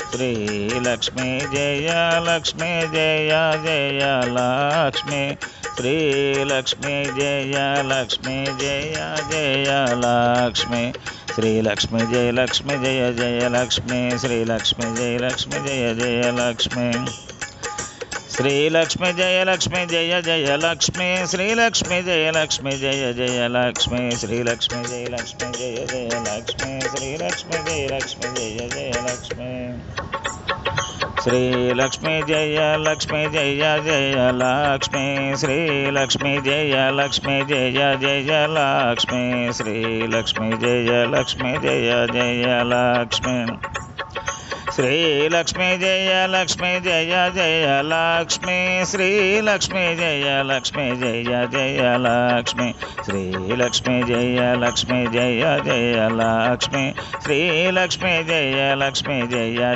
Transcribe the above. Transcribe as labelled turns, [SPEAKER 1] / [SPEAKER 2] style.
[SPEAKER 1] Sri Lakshmi Jaya Lakshmi Jaya Jaya Lakshmi Sri Lakshmi Jaya Lakshmi Jaya Jaya Lakshmi Sri Lakshmi Jaya Lakshmi Jaya Jaya Lakshmi Sri Lakshmi Jaya Lakshmi Jaya Jaya Lakshmi Sri Lakshmi Jaya Lakshmi Jaya Jaya Lakshmi Sri Lakshmi Jaya Lakshmi Jaya Jaya Lakshmi Sri Lakshmi Jaya Lakshmi Jaya Jaya Lakshmi Sri Lakshmi Jaya Lakshmi Jaya Jaya Lakshmi Sri Lakshmi Jaya Lakshmi Jaya Jaya Lakshmi Sri Lakshmi Jaya Lakshmi Jaya Jaya Lakshmi Sri Lakshmi Jaya Lakshmi Jaya Jaya Lakshmi Sri Lakshmi Jaya Lakshmi Jaya Jaya Lakshmi Sri Lakshmi Jaya Lakshmi Jaya Jaya Lakshmi Sri Lakshmi Jaya Lakshmi Jaya Jaya Lakshmi Sri Lakshmi Jaya Lakshmi Jaya